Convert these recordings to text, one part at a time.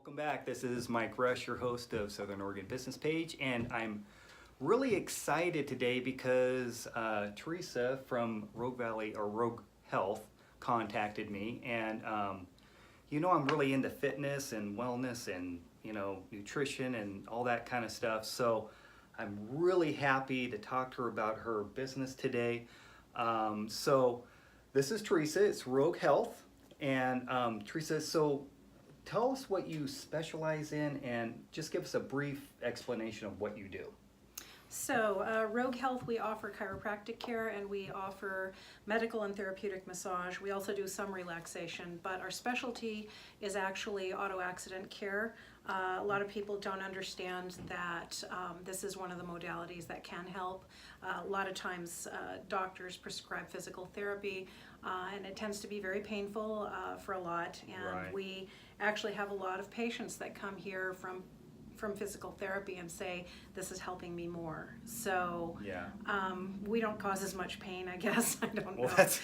Welcome back. This is Mike Rush, your host of Southern Oregon Business Page, and I'm really excited today because Therese from Rogue Health contacted me, and I'm really into fitness and wellness and nutrition and all that kind of stuff. So I'm really happy to talk to her about her business today. So this is Therese. It's Rogue Health, and Therese, so tell us what you specialize in and just give us a brief explanation of what you do. So, Rogue Health, we offer chiropractic care and we offer medical and therapeutic massage. We also do some relaxation, but our specialty is actually auto accident care. A lot of people don't understand that this is one of the modalities that can help. A lot of times doctors prescribe physical therapy and it tends to be very painful for a lot. And Right. We actually have a lot of patients that come here from physical therapy and say, this is helping me more. So Yeah. we don't cause as much pain, I guess. I don't know. Well, that's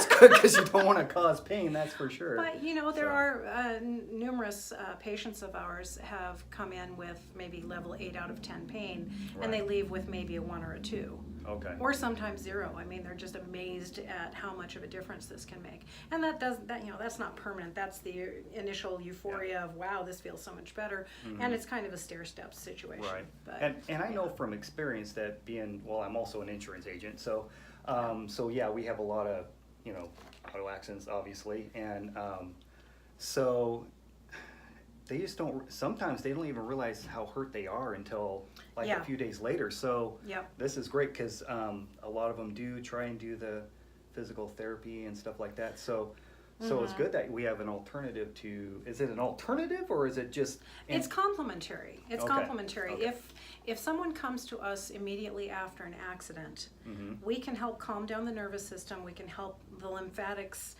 good because you don't want to cause pain, that's for sure. But there are numerous patients of ours have come in with maybe level 8 out of 10 pain, and they leave with maybe a 1 or a 2. Okay. Or sometimes 0. I mean, they're just amazed at how much of a difference this can make. And that's not permanent. That's the initial euphoria of, wow, this feels so much better. Mm-hmm. and it's kind of a stair-step situation. Right. But, and I know from experience that I'm also an insurance agent, so we have a lot of auto accidents obviously, and so sometimes they don't even realize how hurt they are until a few days later. So this is great because a lot of them do try and do the physical therapy and stuff like that. So it's good that we have an alternative to. Is it an alternative or is it just? It's complementary. It's Okay. complementary. Okay. If someone comes to us immediately after an accident, we can help calm down the nervous system. We can help the lymphatics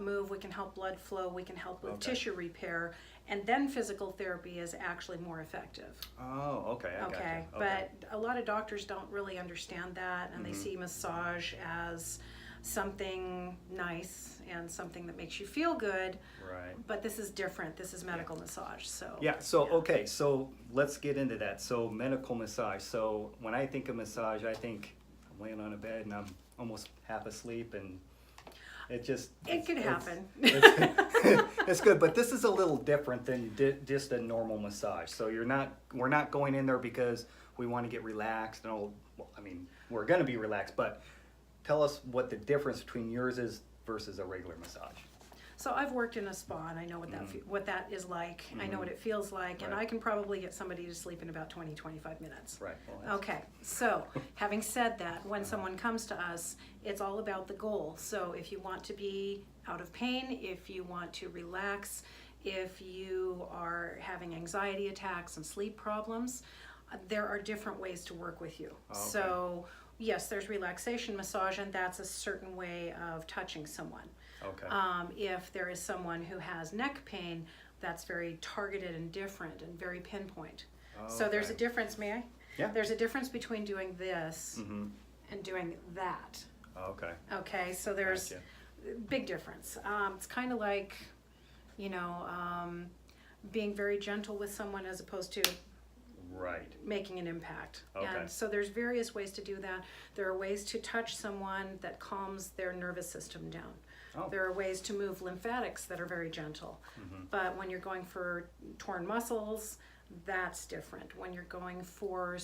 move. We can help blood flow. We can help with tissue repair, and then physical therapy is actually more effective. Oh, okay. I gotcha. Okay. But a lot of doctors don't really understand that, and they see massage as something nice and something that makes you feel good. Right. But this is different. This is medical massage. So okay, so let's get into that. So medical massage. So when I think of massage, I think I'm laying on a bed and I'm almost half asleep, and it could happen. It's good, but this is a little different than just a normal massage. So we're not going in there because we want to get relaxed and all. Well, I mean, we're going to be relaxed, but tell us what the difference between yours is versus a regular massage. So I've worked in a spa, and I know what that is like. I know what it feels like, and I can probably get somebody to sleep in about 20-25 minutes. Right. Well, okay, so having said that, when someone comes to us, it's all about the goal. So if you want to be out of pain, if you want to relax, if you are having anxiety attacks and sleep problems, there are different ways to work with you. Okay. So yes, there's relaxation massage, and that's a certain way of touching someone. Okay. If there is someone who has neck pain, that's very targeted and different and very pinpoint. So there's a difference, may I? Yeah. There's a difference between doing this and doing that. Okay. Okay, so there's Gotcha. big difference. It's kind of like, being very gentle with someone as opposed to Right. making an impact. Okay. And so there's various ways to do that. There are ways to touch someone that calms their nervous system down. Oh. There are ways to move lymphatics that are very gentle. But when you're going for torn muscles, that's different. When you're going for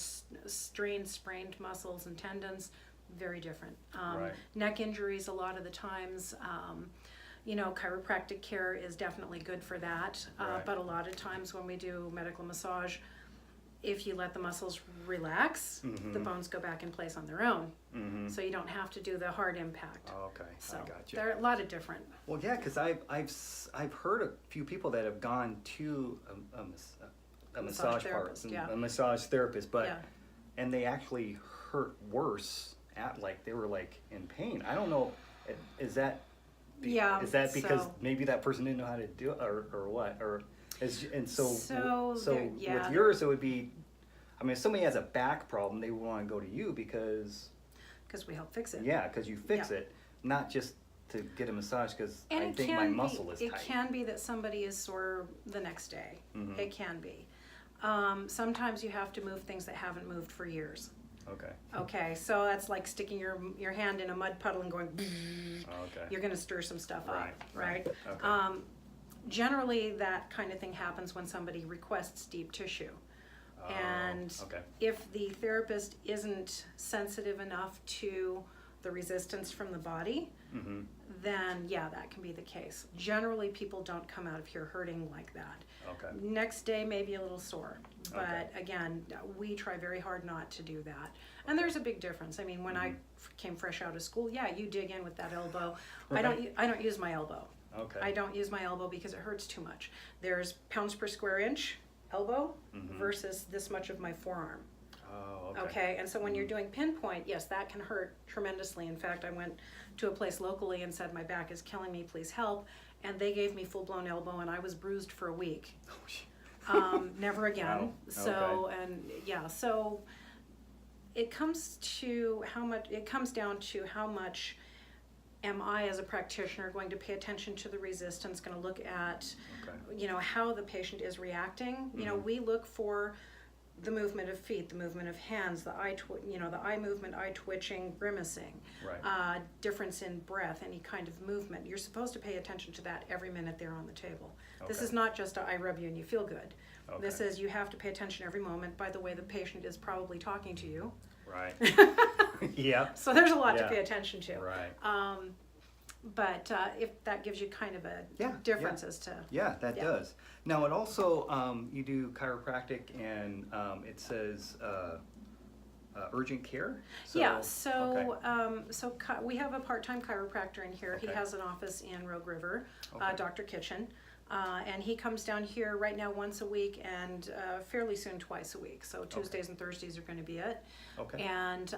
sprained muscles and tendons, very different. Right. Neck injuries, a lot of the times, chiropractic care is definitely good for that. Right. But a lot of times when we do medical massage, if you let the muscles relax, the bones go back in place on their own. So you don't have to do the hard impact. Okay, So I got you. there are a lot of different. Well, yeah, because I've heard a few people that have gone to a massage therapist, a massage therapist, but Yeah. and they actually hurt worse they were in pain. I don't know. Is that because so- maybe that person didn't know how to do it, or what, So with yours it would be. I mean, if somebody has a back problem, they want to go to you because we help fix it. because you fix it, not just to get a massage because And I it think can my be, muscle is it tight. can be that somebody is sore the next day. Mhm. It can be. Sometimes you have to move things that haven't moved for years. Okay. Okay, so that's like sticking your hand in a mud puddle and going. Okay. You're going to stir some stuff Right, up, right? okay. Generally, that kind of thing happens when somebody requests deep tissue. And okay. if the therapist isn't sensitive enough to the resistance from the body, Mm-hmm. then yeah, that can be the case. Generally, people don't come out of here hurting like that. Okay. Next day, maybe a little sore. But Okay. again, we try very hard not to do that. And there's a big difference. I mean, when I came fresh out of school, yeah, you dig in with that elbow. Right. I don't use my elbow. Okay. I don't use my elbow because it hurts too much. There's pounds per square inch elbow versus this much of my forearm. Oh, okay. Okay, and so when you're doing pinpoint, yes, that can hurt tremendously. In fact, I went to a place locally and said, my back is killing me, please help. And they gave me full-blown elbow and I was bruised for a week. Never again. Wow. So, and yeah, so it comes down to how much am I as a practitioner going to pay attention to the resistance, going to look at, Okay. how the patient is reacting. We look for the movement of feet, the movement of hands, the eye movement, eye twitching, grimacing, Right. difference in breath, any kind of movement. You're supposed to pay attention to that every minute they're on the table. This Okay. is not just I rub you and you feel good. Okay. This is you have to pay attention every moment. By the way, the patient is probably talking to you. Right. Yep. So there's a lot to Yeah. pay attention to. Right. But if that gives you kind of a Yeah, difference yeah. as to Yeah, that Yeah. does. Now, it also, you do chiropractic and it says urgent care? yeah, so okay. we have a part-time chiropractor in here. He Okay. has an office in Rogue River, Okay. Dr. Kitchen, and he comes down here right now once a week and fairly soon twice a week. So Tuesdays and Thursdays are going to be it. Okay. And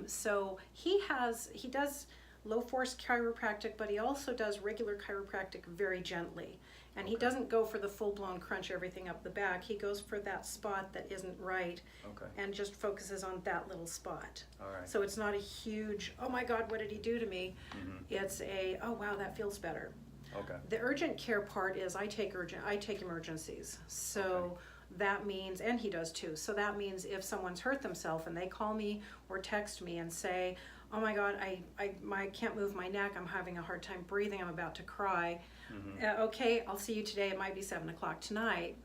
so he does low force chiropractic, but he also does regular chiropractic very gently. And he Okay. doesn't go for the full-blown crunch everything up the back. He goes for that spot that isn't right Okay. and just focuses on that little spot. All right. So it's not a huge, oh my God, what did he do to me? Mhm. It's a, oh wow, that feels better. Okay. The urgent care part is I take emergencies. So Okay. that means, and he does too, so that means if someone's hurt themselves and they call me or text me and say, oh my God, I can't move my neck, I'm having a hard time breathing, I'm about to cry. Okay, I'll see you today, it might be 7 o'clock tonight,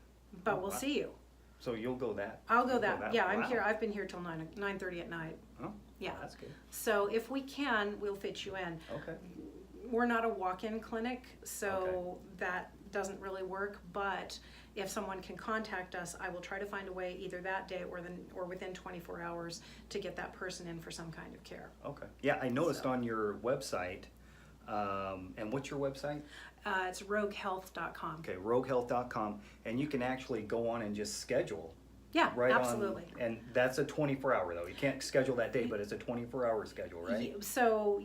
but Oh, we'll wow. see you. So you'll go that? I'll go you'll that, yeah, I'm wow. here, I've been here till 9:30 at night. Oh, Yeah. that's good. So if we can, we'll fit you in. Okay. We're not a walk-in clinic, so that doesn't really work, but if someone can contact us, I will try to find a way either that day or within 24 hours to get that person in for some kind of care. Okay. Yeah, I noticed So. on your website, and what's your website? It's roguehealth.com. Okay, roguehealth.com, and you can actually go on and just schedule. Yeah, Right absolutely. on, and that's a 24-hour though. You can't schedule that day, but it's a 24-hour schedule, right? So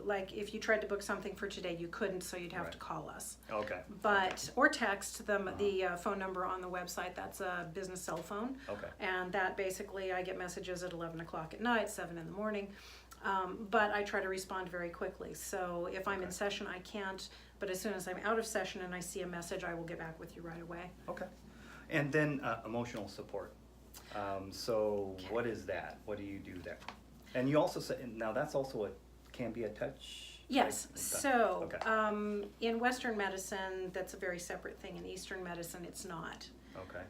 like if you tried to book something for today, you couldn't, so you'd have to call us. Okay. But, or text them, the phone number on the website, that's a business cell phone. Okay. And that basically, I get messages at 11 o'clock at night, 7 in the morning. But I try to respond very quickly. So if I'm in Okay. session, I can't, but as soon as I'm out of session and I see a message, I will get back with you right away. Okay. And then emotional support. So Okay. what is that? What do you do there? And you also said, now that's also can be a touch? Yes, type of- so Okay. in Western medicine, that's a very separate thing. In Eastern medicine, it's not. Okay.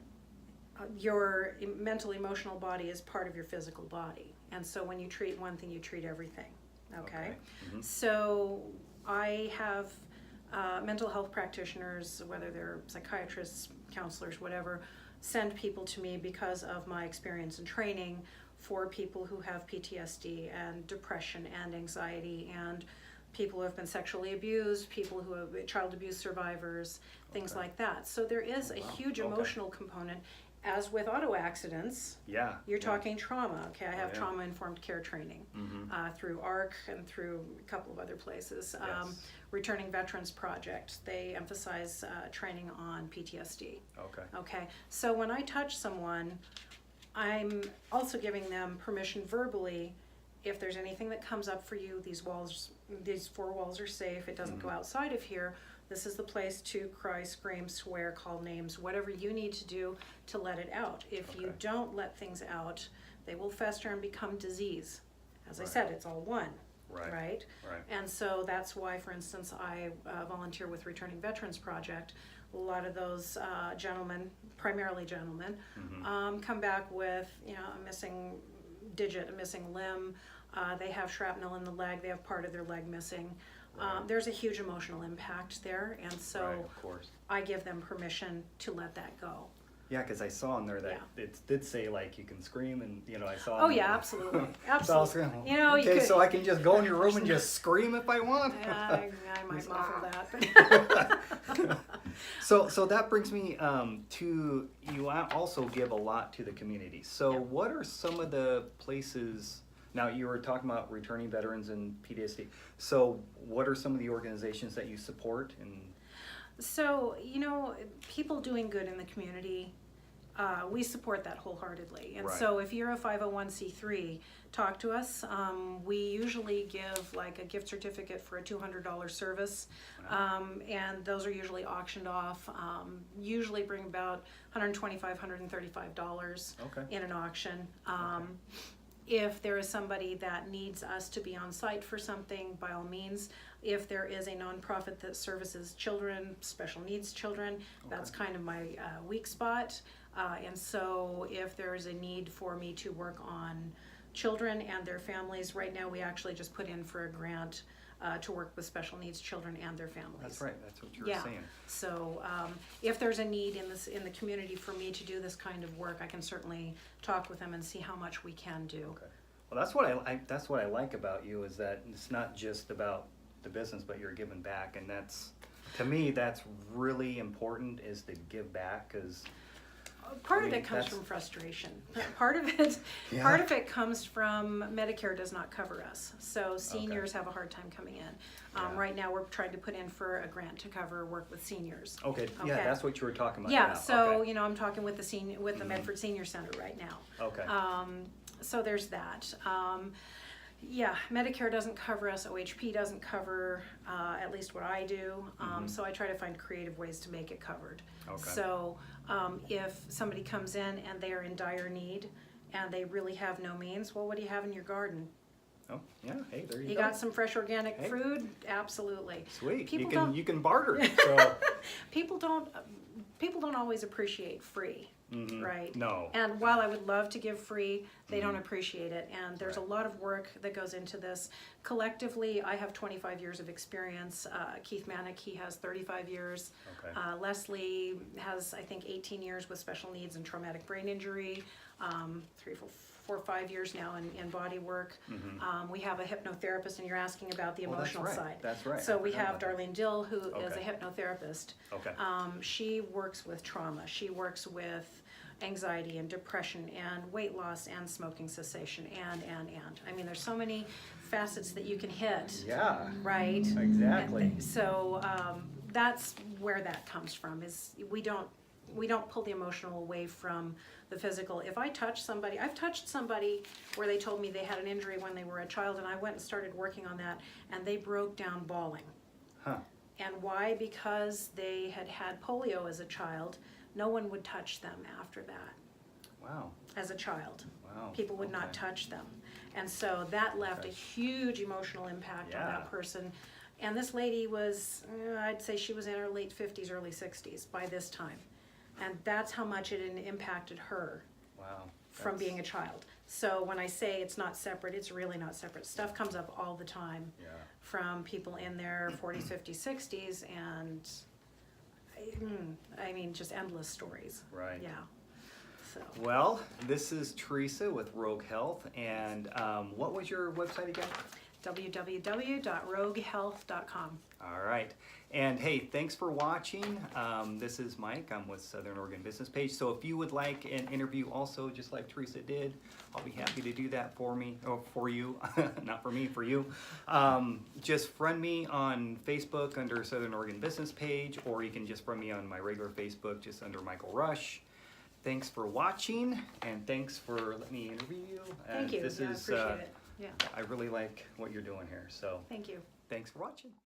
Your mental, emotional body is part of your physical body. And so when you treat one thing, you treat everything, okay? Mhm. So I have mental health practitioners, whether they're psychiatrists, counselors, whatever, send people to me because of my experience and training for people who have PTSD and depression and anxiety and people who have been sexually abused, people who have child abuse survivors, things Okay. like that. So there is a Wow. huge Okay. emotional component. As with auto accidents, Yeah. you're yeah. talking trauma. Okay, I have yeah. trauma-informed care training through ARC and through a couple of other places. Yes. Returning Veterans Project, they emphasize training on PTSD. Okay. Okay, so when I touch someone, I'm also giving them permission verbally if there's anything that comes up for you, these 4 walls are safe. It doesn't go outside of here. This is the place to cry, scream, swear, call names, whatever you need to do to let it out. If you don't let things out, they will fester and become disease. As I said, it's all one, right? And so that's why, for instance, I volunteer with Returning Veterans Project. A lot of those gentlemen, primarily gentlemen, come back with, you know, a missing digit, a missing limb. They have shrapnel in the leg. They have part of their leg missing. There's a huge emotional impact there, and so of course. I give them permission to let that go. Yeah, because I saw in there that it did say like you can scream, and you know I saw. Oh yeah, absolutely, absolutely. You know, you could, so I can just go in your room and just scream if I want. I might muffle that. But So that brings me to you. Also give a lot to the community. So what are some of the places? Now, you were talking about returning veterans and PTSD. So what are some of the organizations that you support? And so, you know, people doing good in the community, we support that wholeheartedly. And so if you're a 501c3, talk to us. We usually give like a gift certificate for a $200 service, and those are usually auctioned off. Usually bring about $125, $135 in an auction. If there is somebody that needs us to be on site for something, by all means. If there is a nonprofit that services children, special needs children, that's kind of my weak spot. And so if there is a need for me to work on children and their families, right now we actually just put in for a grant to work with special needs children and their families. That's right. That's what you were saying. So if there's a need in the community for me to do this kind of work, I can certainly talk with them and see how much we can do. Okay. Well, that's what I like about you is that it's not just about the business, but you're giving back, and that's, to me, that's really important, is to give back, because part of it comes from frustration. Part of it comes from Medicare does not cover us. So seniors have a hard time coming in. Right now we're trying to put in for a grant to cover work with seniors. Okay. Yeah, that's what you were talking about. Yeah, so you know, I'm talking with the Medford Senior Center right now. Okay. So there's that. Yeah, Medicare doesn't cover us, OHP doesn't cover at least what I do, so I try to find creative ways to make it covered. Okay. So if somebody comes in and they are in dire need and they really have no means, well, what do you have in your garden? Oh, yeah, hey, there you go. You got some fresh organic food? Absolutely. Sweet, you can barter. So. People don't always appreciate free. Right? No. And while I would love to give free, they don't appreciate it. And there's a lot of work that goes into this. Collectively, I have 25 years of experience. Keith Manich, he has 35 years. Okay. Leslie has, I think, 18 years with special needs and traumatic brain injury. 4 or 5 years now in body work. We have a hypnotherapist, and you're asking about the emotional side. That's right. So we have Darlene Dill, who is a hypnotherapist. Okay. She works with trauma. She works with anxiety and depression and weight loss and smoking cessation and. I mean, there's so many facets that you can hit. Yeah. Right? Exactly. And so that's where that comes from, is we don't pull the emotional away from the physical. If I touch somebody, I've touched somebody where they told me they had an injury when they were a child, and I went and started working on that, and they broke down bawling. Huh. And why? Because they had had polio as a child. No one would touch them after that. Wow. As a child. Wow. People would not touch them. And so that left a huge emotional impact on that person. And this lady was, I'd say she was in her late 50s, early 60s by this time. And that's how much it impacted her. Wow. From being a child. So when I say it's not separate, it's really not separate. Stuff comes up all the time from people in their 40s, 50s, 60s, and I mean, just endless stories. Right. Yeah. So. Well, this is Therese with Rogue Health, and what was your website again? www.roguehealth.com. All right. And hey, thanks for watching. This is Mike. I'm with Southern Oregon Business Page. So if you would like an interview also, just like Teresa did, I'll be happy to do that for you. Not for me, for you. Just friend me on Facebook under Southern Oregon Business Page, or you can just friend me on my regular Facebook just under Michael Rush. Thanks for watching, and thanks for letting me interview you. Thank you. This is appreciate it. Yeah. I really like what you're doing here. So Thank you. thanks for watching.